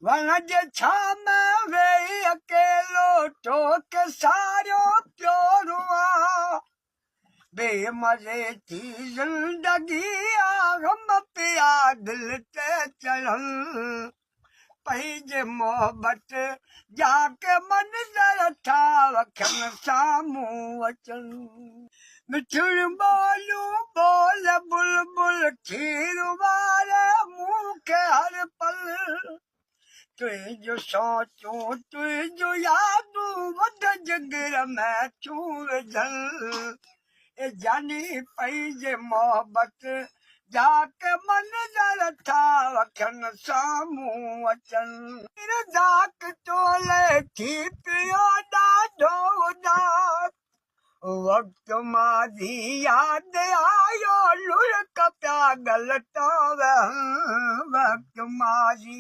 वण जे छाम वेही अकेलो टोक सारियो पियो रुआं बेमज़े थी ज़िंदगी आ ग़म पिया दिल ते चढ़नि पंहिंजे मोहबत जाके मंज़र ठाह अखियुनि साम्हूं अचनि मिठियूं ॿोलियूं बोल बुलबुल खीर वारे मुंहुं खे हर पल तुंहिंजूं सोचूं तुंहिंजूं यादूं वध जिगर में छू विझनि ए जानी पंहिंजे मोहबत जाके मंज़र ठाह अखियुनि साम्हूं अचनि दाक चोले थी पियो ॾाढो उदास वक़्तु माज़ी यादि आयो लुढ़क पिया ग़लति वक़्तु माज़ी